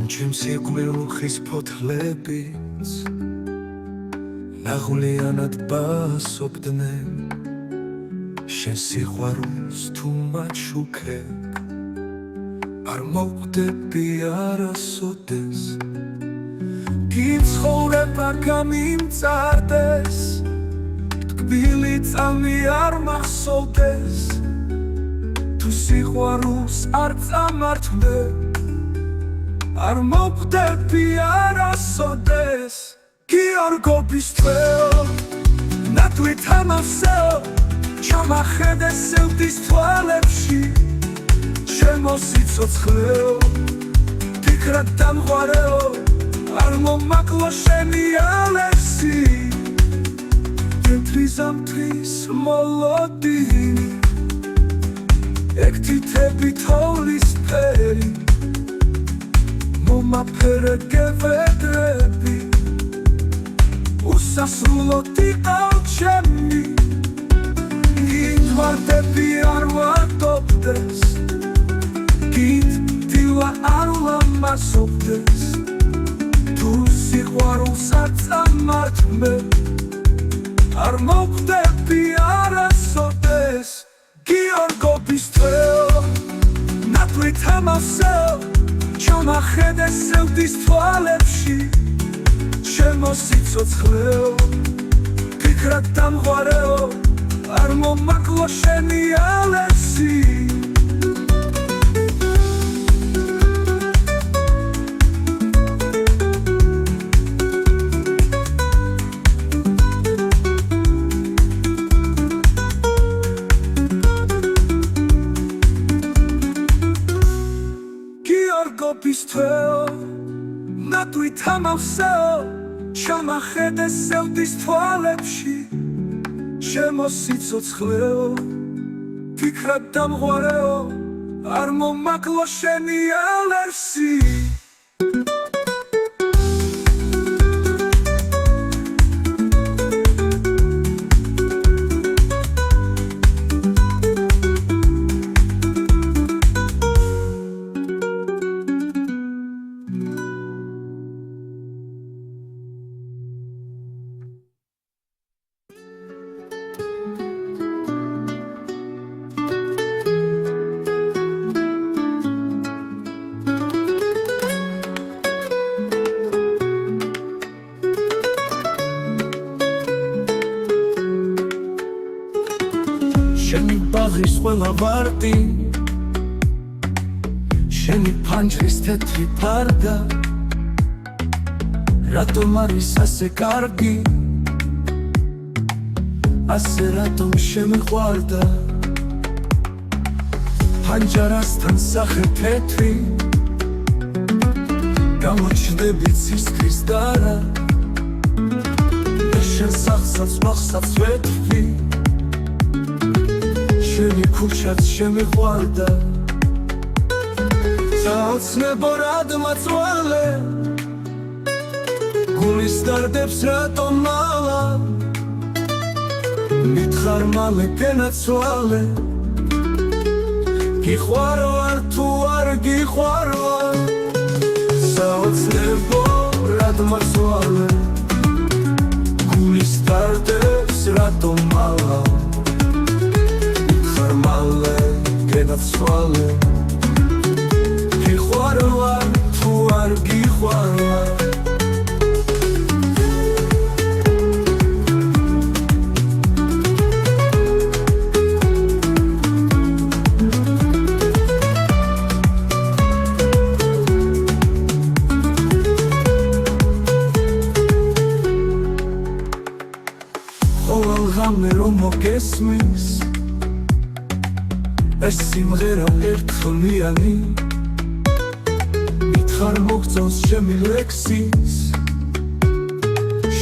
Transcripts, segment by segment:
ჩემს იგვილუხის ფოთლებიც ნაღვლიანად ბასობდნენ შენ სიყვარულს თუ მაჩუქებ არ მოხვდები არასოდეს გიცხოვრება გამიმწარდეს ტკბილი წამი არ მახსოვდეს თუ სიყვარულს არ წამართვდებ არ მოხვდები არასოდეს გიორგობის თვეო ნათლით ამავსეო ჩამახედე სევდის თვალებში ჩემო სიცოცხლეო ფიქრად დამღვარეო არ მომაკლო შენი ალერსი თეთრი მოლოდი ექტითები თოვლის ფერი მომაფერე გევედრები უსასრულოდ იყავ ჩემი გითვარდები არ ვარდობდეს გითდილა არ ვლამაზობდეს თუ სიყვარულს არ წამართმებ არ მოხვდები არასოდეს გიორგობის თვეო ნათლით ამავსეო ჩამახედე სევდის თვალებში ჩემო სიცოცხლეო ფიქრად დამღვარეო არ მომაკლო შენი ალერსი გიორგობის თვეო ნათლით ამავსეო ჩამახედე სევდის თვალებში ჩემო სიცოცხლეო ფიქრად დამღვარეო არ მომაკლო შენი ალერსი შენი ბაღის ყველა ვარტი შენი ფანჯრის თეთრი ფარდა რატომ არის ასე კარგი ასე რატომ შემიყვარდა ფანჯარასთან სახე თეთრი გამოჩნდები ცისკრის დარა და შენ სახსაც ვახსაც ვეთვი შენი ქუჩაც შემიყვარდა საოცნებო რადმაწვალე გულის დარდებს რატომ მალა მითხარ მალე გენაცვალე გიყვარო არ თუ არ გიყვარო საოცნებო რადმაწვალე გულის დარდებს რატომ მალა მალე გენაცვალე გიყვარო არ თუ არ გიყვარო ყოველ ღამე რომ მოგესმის ეს სიმღერა ერთხმიანი მითხარ მოგწონს ჩემი ლექსის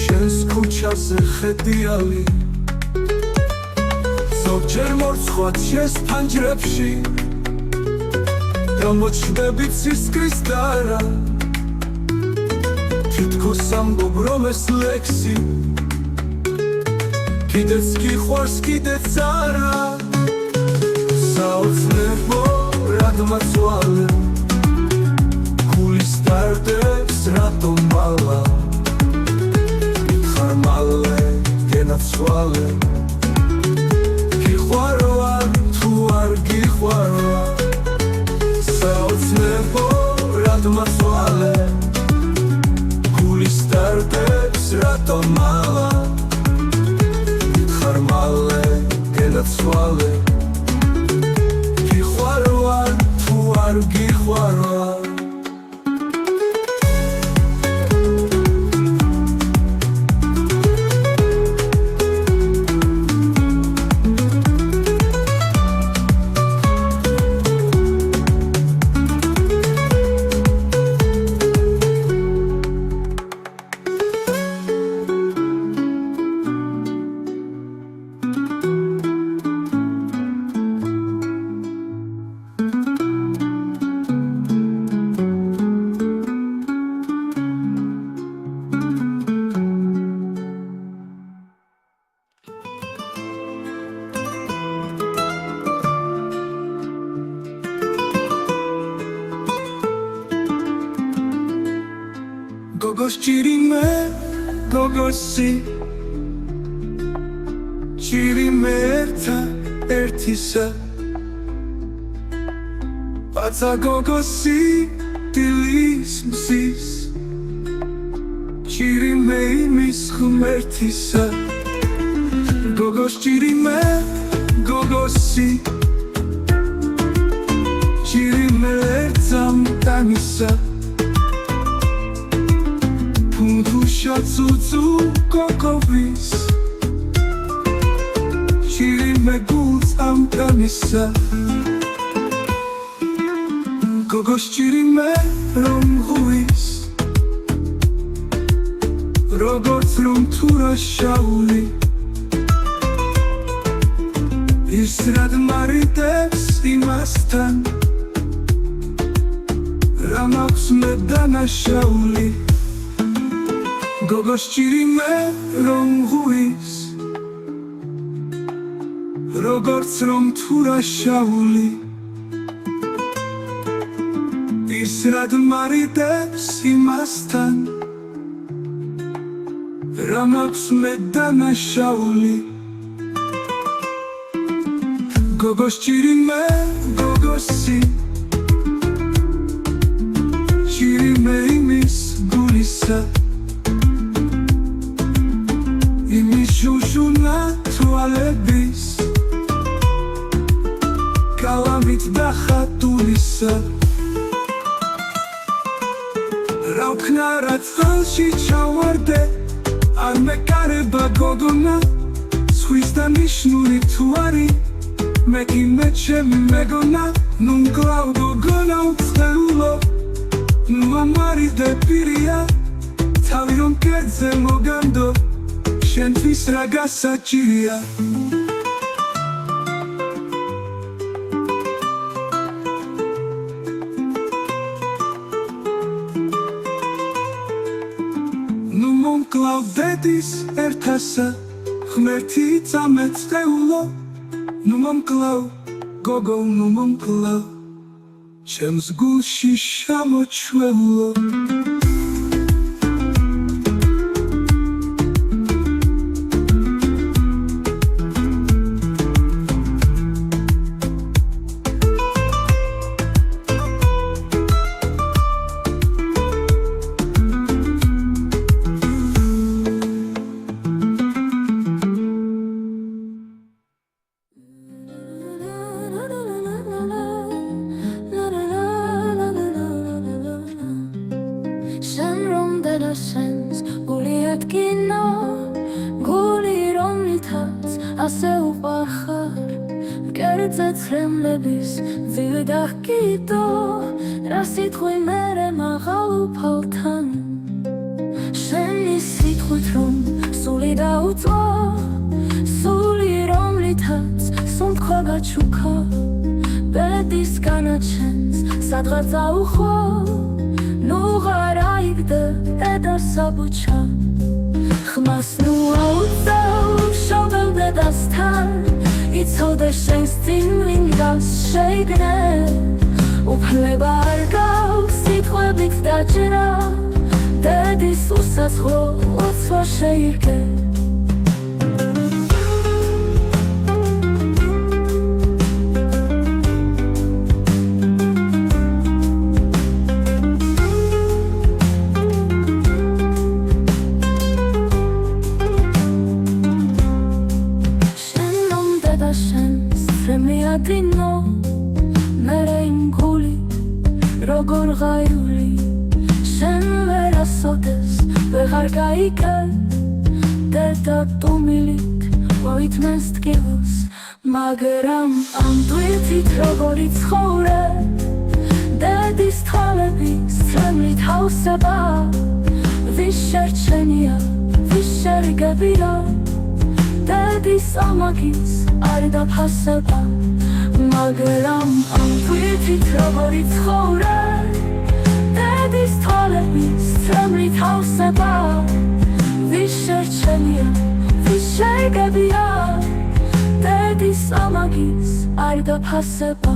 შენს ქუჩაზე ხედიალი ზოგჯერ მორცხვად შენს ფანჯრებში გამოჩნდები ცისკრის დარა თითქოს ამბობ რომ ეს ლექსი კიდეც გიყვარს კიდეც არა საოცნებო რადმაწვალე გულის გულის დარდებს რატომ მალა ხარ მალე გენაცვალე გიყვარვარ თუ არ გიყვარვარ საოცნებო რატომ აცვალე გულის დარდებს რატომ მალა ხარ მალე გენაცვალე გიყვარვარ თუ არ გიყვარვარ Gogos chirime, gogosi Chirime erta, ertisa Patsa gogosi, dilis msis Chirime imis khum ertisa Gogos chirime, gogosi Chirime ertam tamisa Pudusha tsutsu kokovis Chirime guls am tamisa Gogos chirime rom huis Rogots rom tura shauli Israd marites imastan Ramaks medana shauli Gogos chirime rom huis Rogots rom tura shauli Israd marites imastan Ramaks medana shauli Gogos chirime gogosi Chirime imis gulisa Imis shushuna tualebis Kalamit dahatulisa Rauknarat khalshi chawarde Ar mekareba gogona Shuisda nishnuri tuari Meki mechemi megona Num glau gogona utseulo Num amari de piria Taviron kedze mogando Shentis ragasa chiria Numom klaudetis ertasa Khmerti tsamet teulo Numom klau gogo numom klau Chems gulshi shamo chweulo Lebis Vidah kito Rasit khoi mere maghalu paltan Sheni sit khutrum Solida utwa Solirom litats Sunt khoga chuka Bedis ganachens Sadghaza ukhwa Nughara igde Eda sabucha Khmas nu autzau Shobel bedastan Itzoda shenstin lingas shegne Uple bargau Sit khoi ხვებით დაჭრა დედის უსასხლო ლოცვა შეირგე Dino, mere inguli, rogor gaiuli, sen vera sotes, vegar gaike, deta tumilik, voit mest givus, mageram anduitit rogorit schore, dedis talebi, stremlit hauseba, visherchenia, vishergebira, dedis amagis, arda paseba. მაგრამ ამ თვითით როგორიც ხოვრე დედის თვალები სწრემლით ავსება ვის შერჩენია ვის შეგებია დედის ამაგის არ დაფასება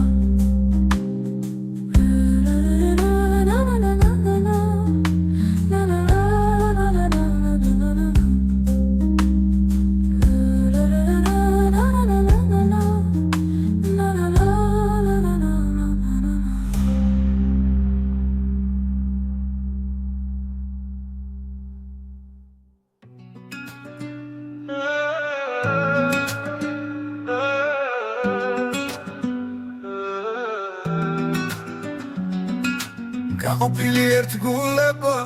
გაყოფილი ერთ გულება,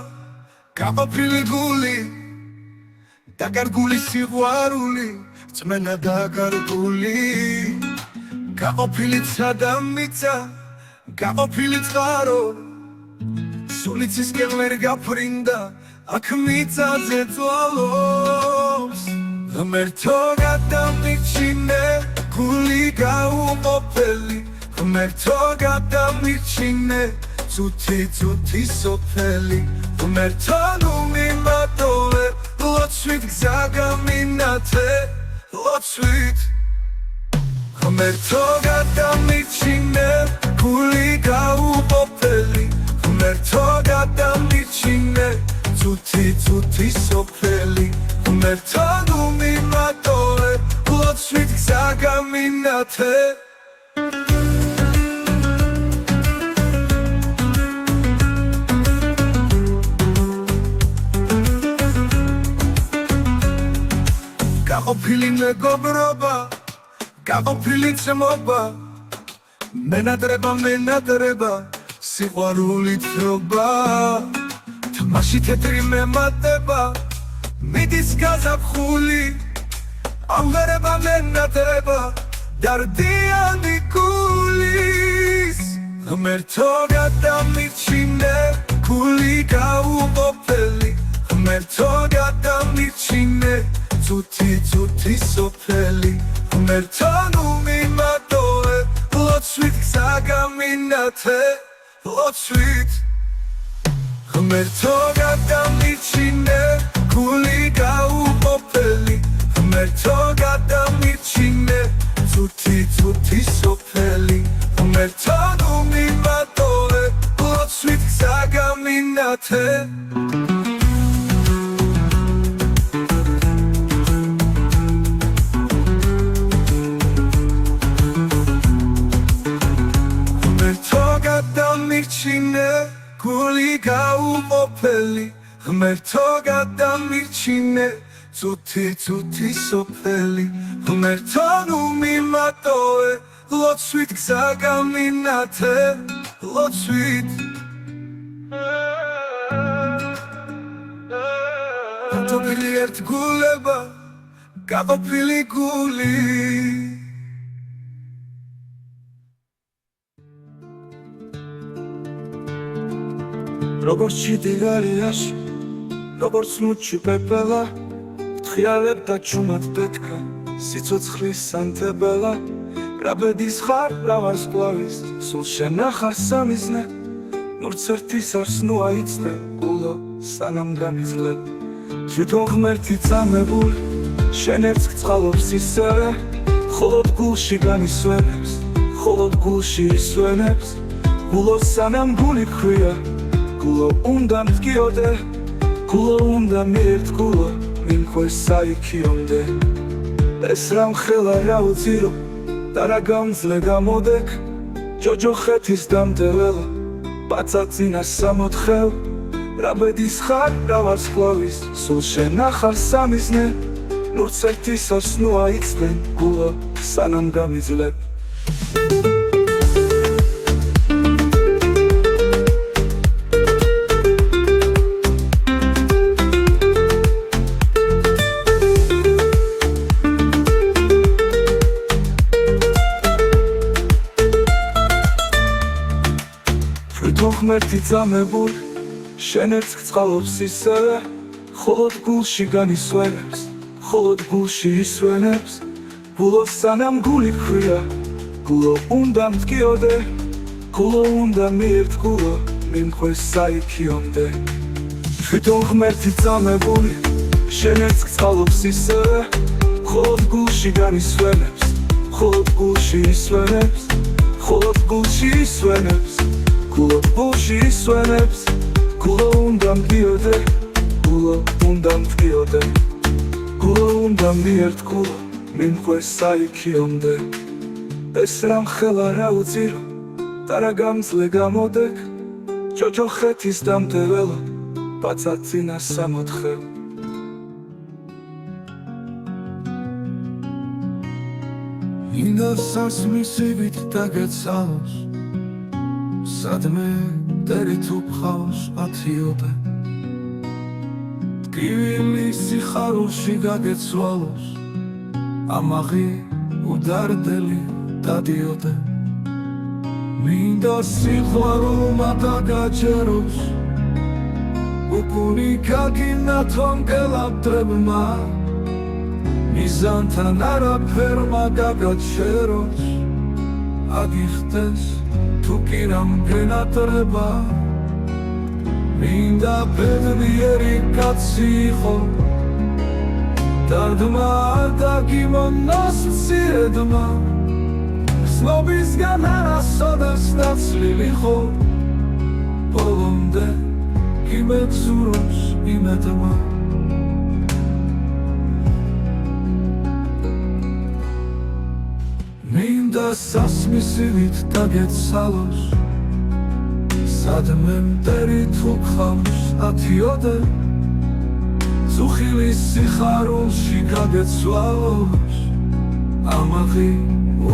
გაყოფილი გული დაკარგული სიყვარული, წმენა დაკარგული გაყოფილი ცადა მიწა, გაყოფილი წყარო სულიცისკენ ვერ გაფრინდა, აქ მიწაზე წვალობს ღმერთო გადამირჩინე, გული გაუყოფელი ღმერთო გადამირჩინე Цути სოფელი ღმერთო ნუ მიმატოვე ლოცვით გზა გამინათე ლოცვით ღმერთო გადამირჩინე გული გაუყოფელი ღმერთო გადამირჩინე цути სოფელი ღმერთო ნუ მიმატოვე ლოცვით გზა გამინათე გაყოფილი მეგობრობა, გაყოფილი ძმობა მენადრება, სიყვარულით რობა თამაში თეთრი მემატება, მიდის გაზაფხული ამღერება მენადრება, დარდიანი გულის ღმერთო გადამირჩინე, გული გაუყოფელი ღმერთო გადამირჩინე Цути სოფელი ღმერთო ნუ მიმატოვე ლოცვით გზა გამინათე ლოცვით ღმერთო გადამირჩინე გული გაუყოფელი ღმერთო გადამირჩინე цути სოფელი ღმერთო ნუ მიმატოვე ლოცვით გზა გამინათე გადამირჩინე, გული გაუყოფელი ღმერთო გადამირჩინე, цути სოფელი ღმერთო ნუ მიმატოვე ლოცვით გზა გამინათე ლოცვით გაყოფილი ერთ გულება, გაყოფილი გული როგორც ჩიტიგარიაში, როგორც ნუჩი პეპელა ფრთხიალებ და ჩუმად პეთქა, სიცოცხლის სანთებელა რაბედის ხარ, რავას კლავის, სულ შენახარ სამიზნე ნურც ერთის არს ნუ აიცნე, გულო სანამ დამიძლებ თვითონ ღმერთი წამებული, შენებს გწყალობს ისევე მხოლოდ გულში განისვენებს, მხოლოდ გულში ისვენებს გულო სანამ გული ქვია გულო უნდა მდგიოდე გულო უნდა მიერთგულო მინხვეს საიქიომდე ეს რა მხელა რა უძირო და რა გამძლე გამოდეკ ჯოჯოხეთის დამტეველა პაწაწინა სამოთხელ რა ბედის ხარ რა ვარსკვლავის სულ შენ ახარ სამიზნე ნურც ერთის ოსნუა იცვლენ გულო სანამ გამიძლებ ღმერთი წამებული შენ ერთს გწყალობს ისევე ხოლოდ გულში განისვენებს ხოლოდ გულში ისვენებს გულო სანამ გული ქვია გულო უნდა მდგიოდე გულო უნდა მიერთგულო მინხვეს საიქიომდე თვითონ ღმერთი წამებული შენ ერთს გწყალობს ისევე ხოლოდ გულში განისვენებს ხოლოდ გულში ისვენებს ხოლოდ გულში ისვენებს გულო გულში ისვენებს გულო უნდა მდგიოდე გულო უნდა მდგიოდე გულო უნდა მიერთგულო მინხვეს საიქიომდე ეს რა მხელა რა უძირო და რა გამძლე გამოდეკ ჯოჯოხეთის დამტეველა პაწაწინა სამოთხელ მინდა სასმისივით დაგეცალოს სადმე დერით უფხავს ათიოდე ტკივილი სიხარულში გაგეცვალოს ამაღი უდარდელი დადიოდე მინდა სიყვარულმა დაგაჯეროს უკუნი გაგინათომ გელაბდრებმა მიზანთან არაფერმა გაგაჩეროს აგიხდეს თუ კი რამგენატრება მინდა ბედნიერი კაცი იყო დარდმა დაგიმონოს მცირედმა ცნობისგან არასოდეს დაცლილი ხო ბოლომდე გიმეგზუროს იმედმა მინდა სასმისივით დაგეცალოს სადმე მტერით უკხავს ათიოდე წუხილის სიხარულში გაგეცვალოს ამაღი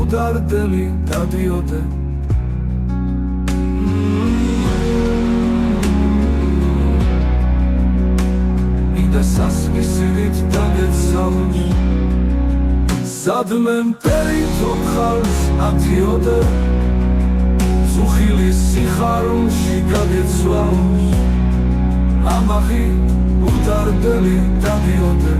უდარდელი დადიოდე მინდა სასმისივით დაგეცალოს სადმე მტერით უკხავს ათიოდე წუხილის სიხარულში გაგეცვალოს ამაღი უდარდელი დადიოდე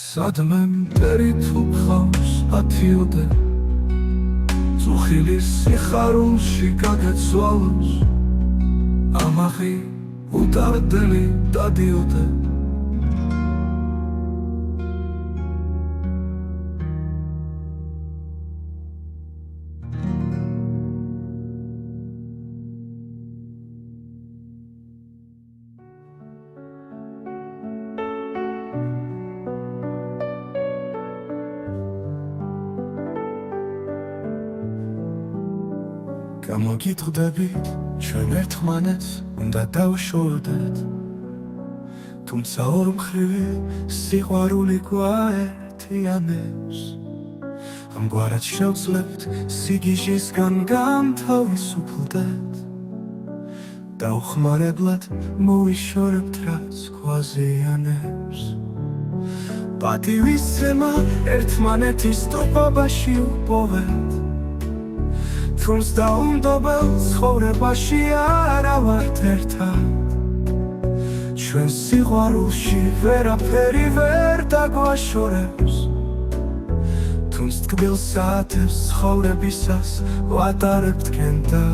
სადმე მტერით უკხავს ათიოდე წუხილის სიხარულში გაგეცვალოს ამაღი უდარდელი დადიოდე გამოგიტყდებით ჩვენ ერთმანეთს უნდა დავშორდეთ თუმცა ორმხრივი სიყვარული გვაერთიანებს ამგვარად შევძლებთ სიგიჟისგან განთავისუფლდეთ დაუხმარებლად მოვიშორებთ რაც გვაზიანებს პატივისცემა ერთმანეთის ტოპობაში უპოვეთ თუმც დაუნდობელ ცხოვრებაში არა ვართ ერთად ჩვენ სიყვარულში ვერაფერი ვერ დაგვაშორებს თუმც თკბილ საათებს ცხოვრებისას ვატარებთ თქვენ და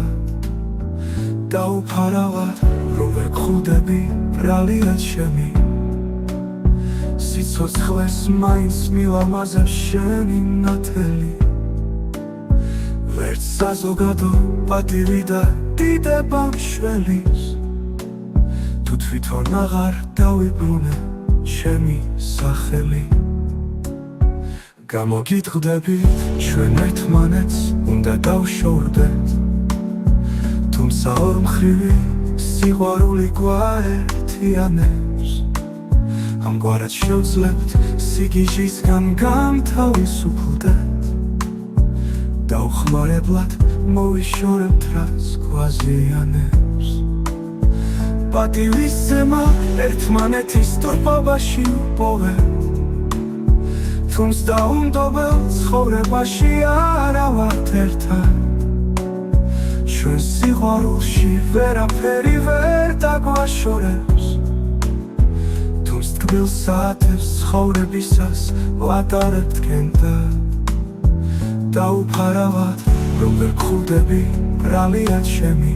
დაუფარავად რომ ვერ გხვდები ბრალია ჩემი სიცოცხლეს მაინც მილამაზებს შენი ნათელი ვერც საზოგადო პატივი და დიდება მშველის თუ თვითონ აღარ დავიბრუნე ჩემი სახელი გამოგიტყდებით ჩვენ ერთმანეთს უნდა დავშორდეთ თუმცა ორმხრივი სიყვარული გვაერთიანებს ამგვარად შევძლებთ სიგიჟისგან განთავისუფლდეთ დაუხმარებლად მოვიშორებთ რაც გვაზიანებს პატივის ზემა ერთმანეთის თორბავაში პოვებ თუმც დაუნდობელ ცხოვრებაში არა ვართ ერთად ჩვენ სიყვარულში ვერაფერი ვერ დაგვაშორებს თუმც თბილ საათებს ცხოვრებისას ვატარებთ გენდად დაუფარავად რომ ვერ გხურდები ბრალია ჩემი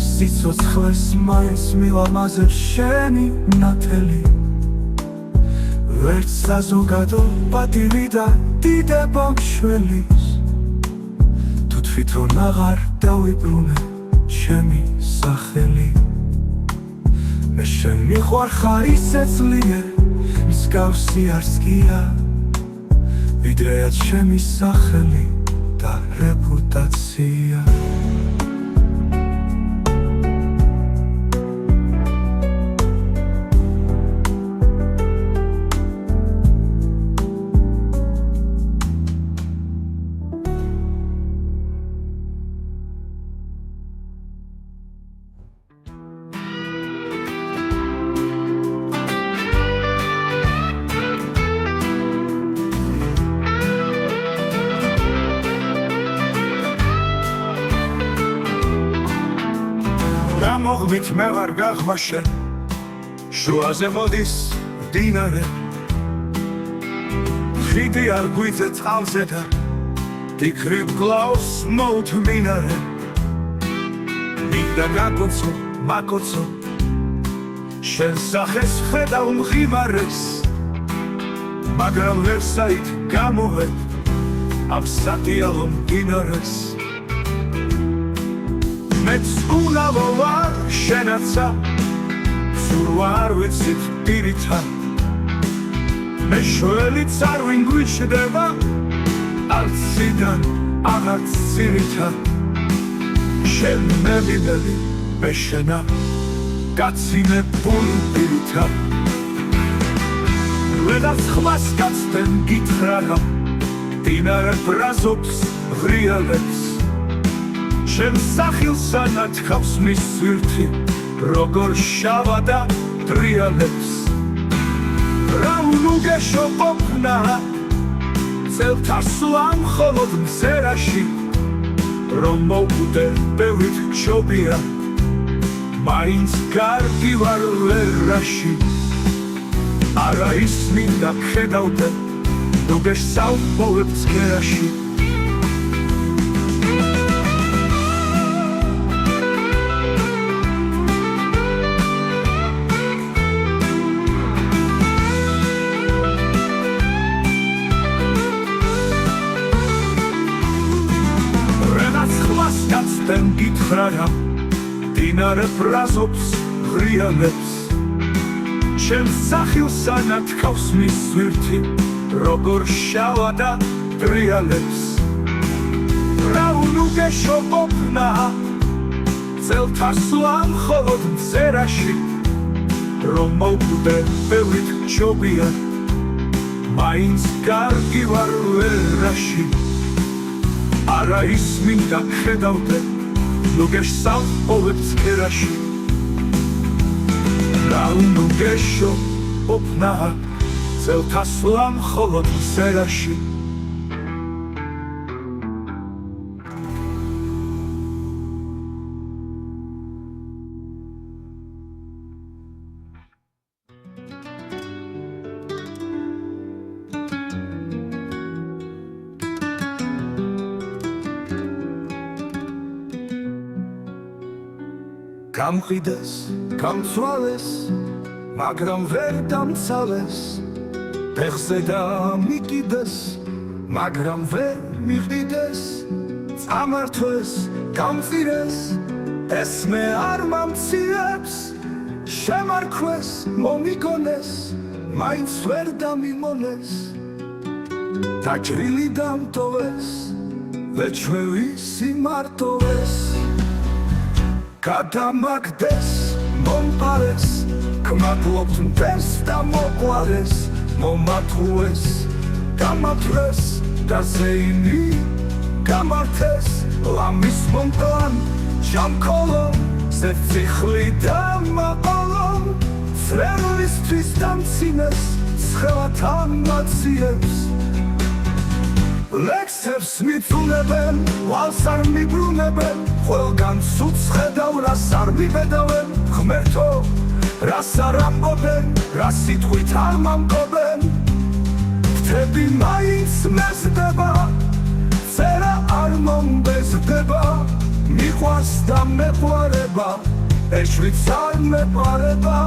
სიცოცხლეს მაინც მილამაზებს შენი ნათელი ვერც საზოგადო პატივი და დიდება მშველის თუ თვითონ აღარ დავიბრუნე ჩემი სახელი მე შენ მიყვარხარ ისე ძლიერ მსგავსი არც გია ვიდრეა ჩემი სახელი და რეპუტაცია მოღვით მე ვარ გახმაშე შუაზე მოდის დინარე ხიდი არ გვიძე წყალზე და დიქრიბ გლავს მოუთმინარე მინდა გაგოცო მაკოცო შენ სახეს ხედავ მღიმარეს მაგრამ ვერ საით გამოვედ ამ სატიალო მდინარეს მეც უნავო ვარ შენაცა სულ ვარ ვიცით პირითა მეშველიც არ ვინ გვიჩდება არციდან აღარც წირითა შენ მევიდები მე შენა გაცინებულ პირითა ვედაც ხმას გაცდენ გითხრა დინარე ბრაზობს ღრიალებს შენ სახილსა ნათქავს მის სვირთი როგორ შავა და ტრიალებს რა უნუგეშო ყოფნა წელთა სვლა მხოლოდ მზერაში რომ მოვკვდე ბევრით ჩობია მაინც კარგი ვარ ვერაში არა ის მინდა ხედავდე თუ გესალმოვებ ცქერაში გაცდენ გითხრა დინარე ბრაზობს ღრიალებს შენ სახილსა ნათქავს მის სვირთი როგორ შავა და ტრიალებს რა უნუგეშო ყოფნა წელთა სვლა მხოლოდ მზერაში რომ მოვკვდე ბევრით ჩობია მაინც კარგი ვარ ვერაში არა ის მინდა ხედავდე ნუ გესალმოვებ ცქერაში რა უნუგეშო ყოფნა წელთა სვლა მხოლოდ მზერაში გამყიდეს გამცვალეს, მაგრამ ვერ დამცალეს, ფეხზე დამიკიდეს, მაგრამ ვერ მიყიდეს, წამართვეს, გამწირეს, ესმე არ მომციებს, შემარქვეს, მომიგონეს, მაინც ვერ დამიმონეს, დაჭრილი დამტოვეს, ლეჩვევი სიმარტოვეს, გადამაგდეს, მომყარეს, კმაკლობთ მტერს და მოყვარეს, მომათუეს, გამათრეს, და ზეიმი გამართეს, ლამის მომკლან, ჯამქოლო, ზეციხლი და მაყოლო, წრევლისთვის დამცინეს, ცხელათან მაციებს, ლექსებს მიწუნებენ, ვალს არ მიბრუნებენ, ყველგან სუცს ხედავ, რას არ მიბედავენ, ღმერთო, რას არ ამბობენ, რა სიტყვით არ მომკობენ, ფრთები მაინც მეზდება, წერა არ მომბეზდება, მიყვარს და მეყვარება, ეშვიც არ მეყვარება,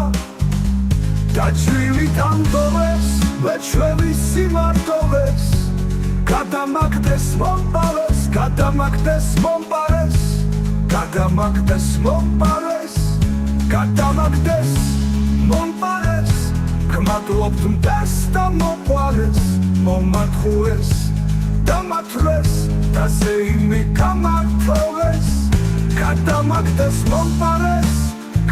დაჭრილი დამტოვეს, ლეჩვევი სიმარტოვეს, გადამაგდეს, მომპარეს, გადამაგდეს, მომპარეს, გადამაგდეს, მომპარეს, გადამაგდეს, მომპარეს, კმაკლობთ მტერს და მოყვარეს, მომათუეს, დამათრეს, და ზეიმი გამართოვეს, გადამაგდეს, მომპარეს,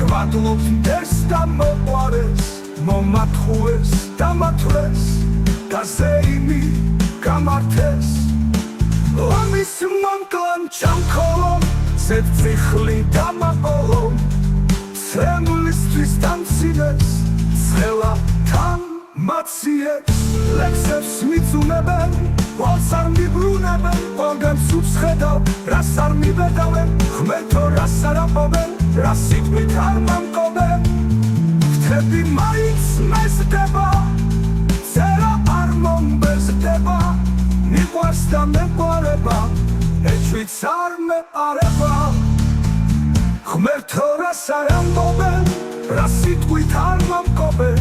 კმაკლობთ მტერს და მოყვარეს, მომათუეს, დამათრეს, და ზეიმი გამართეს, ლამის მომკლან ჯამქოლო, ზეციხლი და მაყოლო, ცრემლისთვის დამცინეს, ცხელათან მაციებს, ლექსებს მიწუნებენ, ვალს არ მიბრუნებენ, ყველგან სუცს ხედავ, რას არ მიბედავენ, ღმერთო, რას არ ამბობენ, რა სიტყვით არ მომკობენ, ფრთები მაინც მეზდება, წერა არ მომბეზდება, მიყვარს და მეყვარება, ეჭვიც არ მეყარება, ღმერთო, რას არ ამბობენ, რა სიტყვით არ მომკობენ,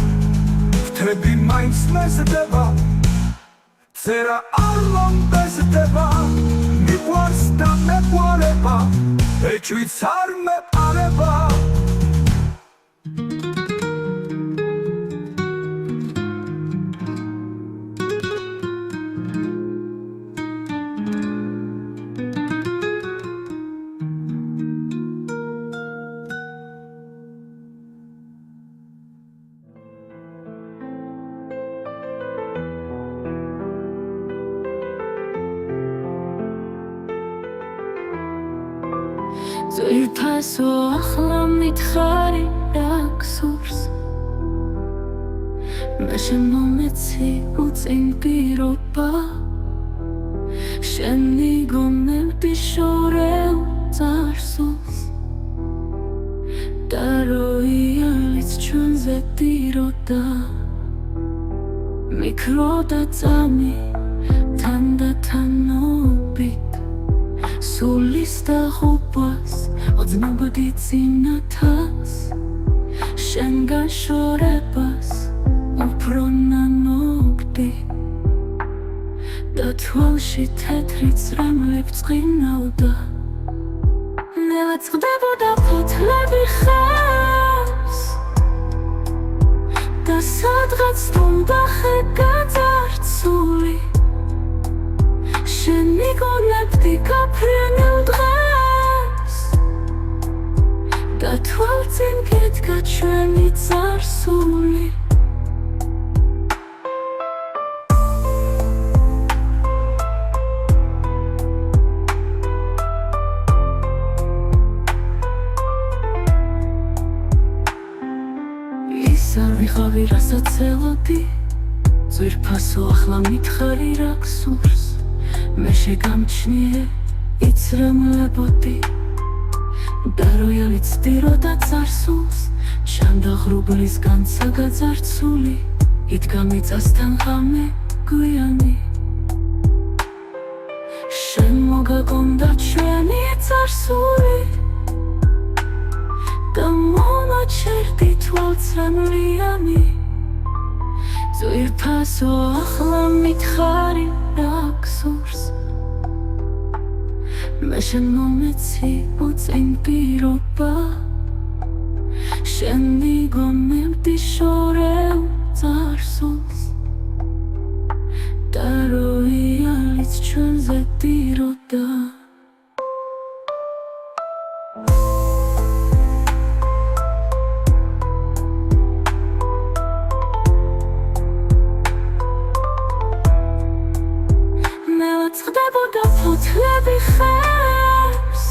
ფრთები მაინც მეზდება, წერა არ მომბეზდება, მიყვარს და მეყვარება, ეჭვიც არ მეყარება. ძვირფასო ახლა მითხარი რა გსურს, მე შემომეცი უწინ პირობა, შენი გონები შორეულ წარსულს, და როიალიც ჩვენზე დიროდა, მიქროდა წამი თანდათანობით, სულის და ხუპას, ოცნობდი წინათას, შენგან შორებას, უფრო ნანობდი, და თვალში თეთრი წრემლებ წყინავდა, ნელა წყდებოდა ფოთლები ხავს, და სადღაც თუნდა ხე გაძარცული, შენი გონებდი გაფრენილ დღეს, და თვალწინ გედგა ჩვენი წარსული. ის არ ვიყავი, რასაც ელოდი, ძვირფასო ახლა მითხარი რა გსურს, მე შეგამჩნიე, იცრემლებოდი, და როიალიც დიროდა წარსულს, ჩანდა ღრუბლისგან საგაძარცული, იდგა მიწასთან ღამე გვიანი, შენ მოგაგონდა ჩვენი წარსული, გამომაჩერდი თვალწრამლიანი ძვირფასო ახლა მითხარი რა გსურს მე შენ მომეცი უწინ პირობა შენ მიგონებდი შორეულ წარსულს და როიალიც ჩვენზე დიროდა წდებოდა ფოთლები ხერს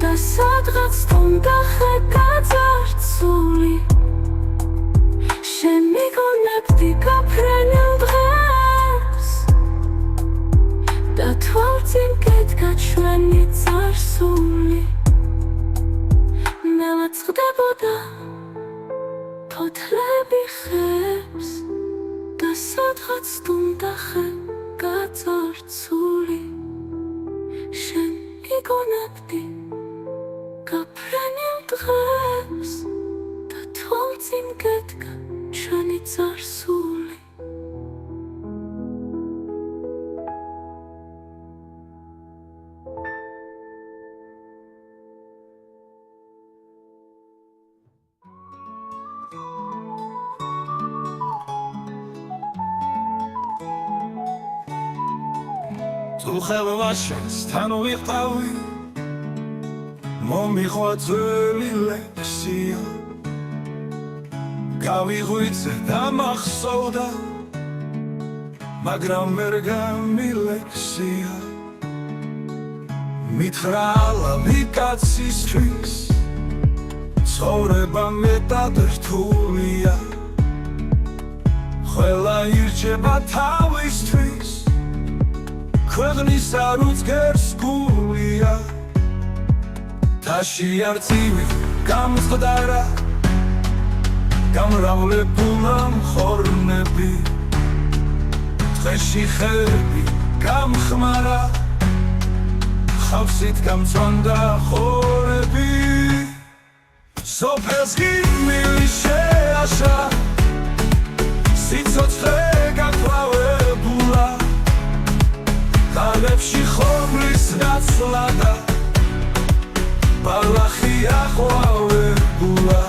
და სადღაც თუნდა ხე გაძარცული შენ მიგონებდი გაფრენილ დღეს და თვალწინ გედგა ჩვენი წარსული მელა წდებოდა ფოთლები ხერს და სადღაც თუნდა ხე გაძარცული შენ მიგონებდი გაფრენილ დღეს და თვალწინ გედგა ჩვენი წარსული თუ ხელმაშენს თან ვიყავი მომიხვაწველი ლექსია გავიღვიძე და მახსოვდა მაგრამ ვერ გამილექსია მითხრალა კაცისთვის ცხოვრება მეტად რთულია ყველა ირჩება თავისთვის ქვეყნის არ უძგერს გულია თაში არწივი გამწყდარა გამრავლებულა მხორნები დღეში ხეები გამხმარა ხავსით გამწვანდა ხორები სოფელს გიმილი შეაშა სიცოცხლე გაკლავებულა qalებში ხომლის ნაცვლა და ბალახი აყვავებულა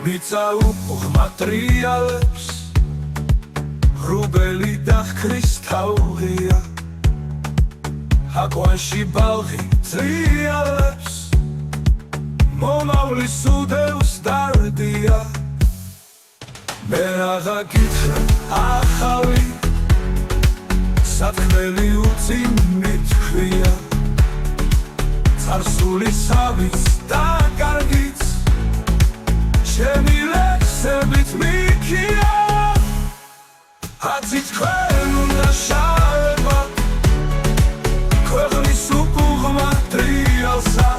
მიწა უღმა ტრიალებს რუბელი და ქრისტაულია აკვანში ბალღი ტრიალებს მომავლის უდევს დარდია მე რაღა გითხრა ახალი სათქმელი უწინ მithქვია წარსული სავიც და კარგიც ჩემი ლექსებით მიქია აცი თქვენ უნდა შავება ქვეყნის უკუღმა ტრიალსა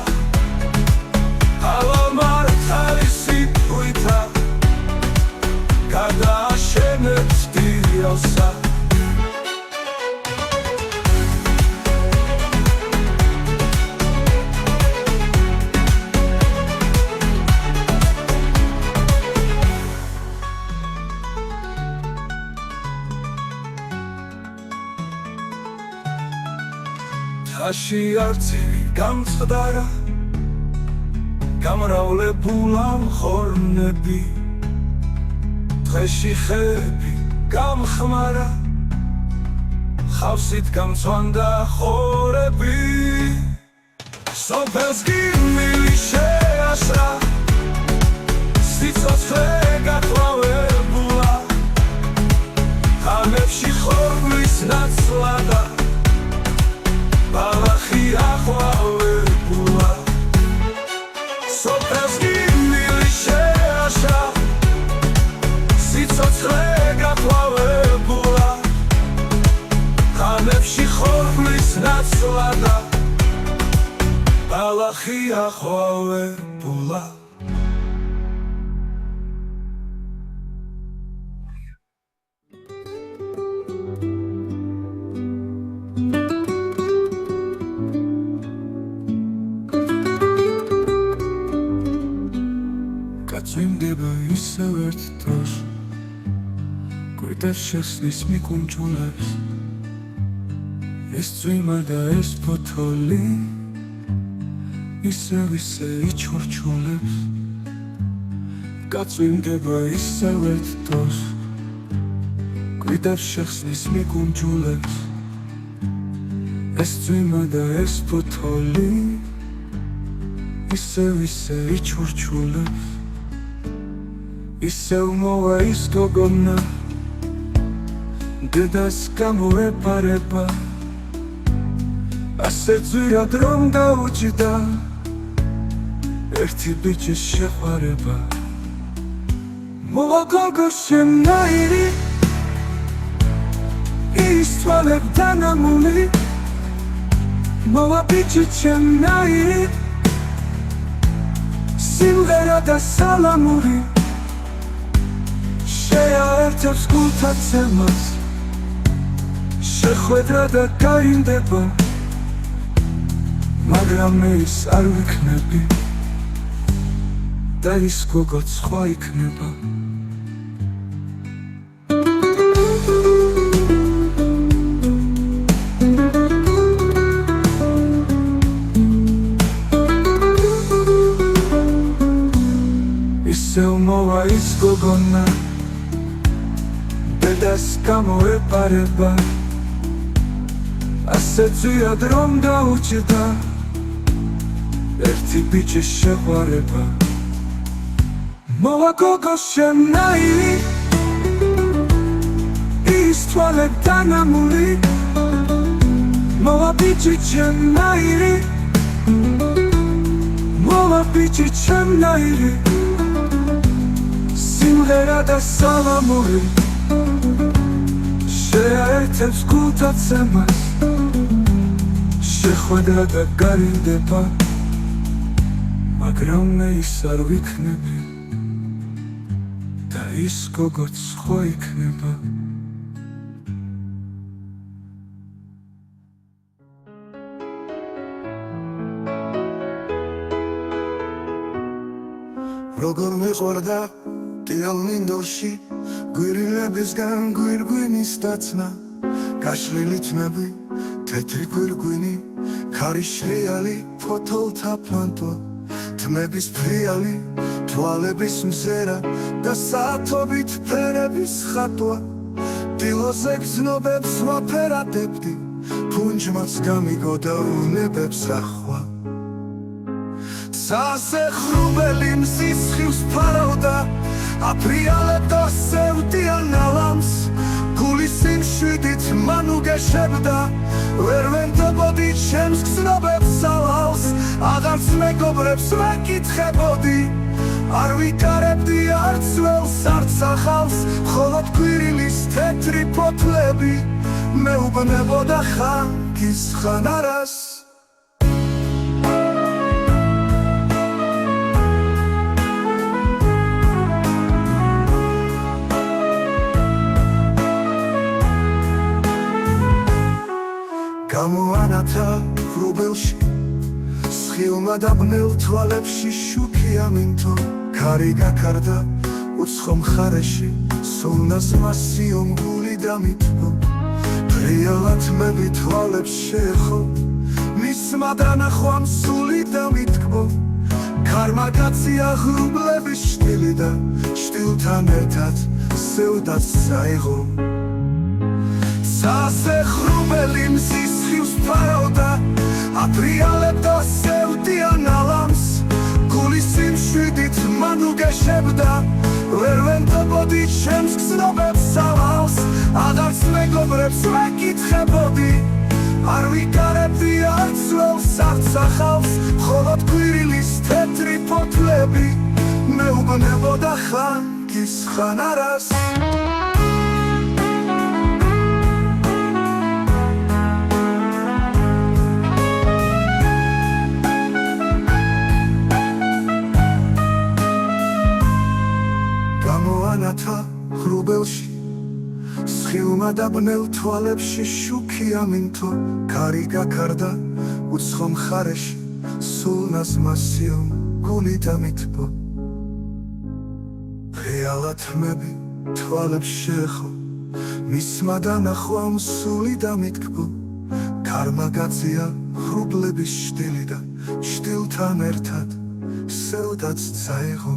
თაში არწივი გამწყდარა გამრავლებულა მხორნები დღეში ხეები გამხმარა ხავსით გამწვანდა ხორები სოფელს გიმილი შეაშრა სიცოცხლე გაკლავებულა ხამებში ხომლის ნაცვლა და ბალახი აყვავებულა სოფელს გიმილი შეაშრა სიცოცხლე გაკლავებულა ხამებში ხომლის ნაცვლა და ბალახი აყვავებულა ისევეთ დროს გვიტევს შეხსნის მიკუნჯულებს ეს წვიმა და ეს ფოთოლი ისევ იჩორჩულებს გაწვიმდება ისევეთ დროს გვიტევს შეხსნის მიკუნჯულებს ეს წვიმა და ეს ფოთოლი ისევ იჩორჩულებს ისევ მოვა ის გოგონა დედას გამოეპარება ასე ძვირად რომ დაუჭდა ერთი ბიჭის შეყვარება მოვა გოგო შემნაირი ის თვალებ დანამული მოვა ბიჭი შემნაირი სიმღერა და სალამური შეაერთებს გულთაცემას შეხვედრა და გაიმდება მაგრამ მე ის არ ვიქნები და ის გოგოც სხვა იქნება ისევ მოვა ის გოგონა დედას გამოეპარება ასე ძვირად რომ დაუჭდა ერთი ბიჭის შეყვარება მოვა გოგო შემნაირი ის თვალებ დანამული მოვა ბიჭი შემნაირი მოვა ბიჭი შემნაირი სიმღერა და სალამური შეაერთებს გულთაცემას შეხვედრა და გაიმდება მაგრამ მე ის არ ვიქნები და ის გოგოც სხვა იქნება როგორ მეყვარდა ტიალ მინდორში გვირილებისგან გვირგვინის დაცნა გაშლილი თმები თეთრი გვირგვინი ქარიშრიალი ფოთოლთა ფანტო თმების ფრიალი თვალების მზერა და საათობით ფერების ხატვა დილოზე გზნობებს ვაფერადებდი ფუნჯმაც გამიგო და უნებებს ახვა სასეხრუბელი მზის ხივს ფარავდა აფრიალებდა სევდიან ალამს გულის სიმშვიდით მან უგეშებდა ვერ ვენდებოდი ჩემს გზნობებს ალავს აღარც მეგობრებს ვეკითხებოდი არ ვიკარებდი არც ველს არც ახალს მხოლოდ გვირილის თეთრი ფოთლები მეუბნებოდა ხანგის ხანარას გამოანათა ხრუბელში სხილმა და ბნელ თვალებში შუქი ამინთო ქარი გაქარდა უცხო მხარეში სულნას მასიო მგული დამითო ფრიალად მები თვალებს შეეხო მისმა დანახვამ სული დამითკბო ქარმა გაცია ხრუბლების შტილი და შტილთან ერთად სევდაც საიღო სასეხრუბელი მზის ხივს ფარავდა აფრიალებდა სევდიან ალამს გულის სიმშვიდით მან უგეშებდა ვერ ვენდებოდი ჩემს გზნობებს ალავს აღარც მეგობრებს ვეკითხებოდი არ ვიკარებდი არც ველს არც ახალს მხოლოდ გვირილის თეთრი ფოთლები მეუბნებოდა ხანგის ხანარას ანათა ხრუბელში სხილმა და ბნელ თვალებში შუქი ამინთო ქარი გაქარდა უცხო მხარეში სულნას მასიო გული დამითბო გალათმები თვალებს შეხო მისმა დანახვამ სული დამიტკბო ქარმა გაწია ხრუბლების შტილი და შტილთან ერთად სევდაც წაიღო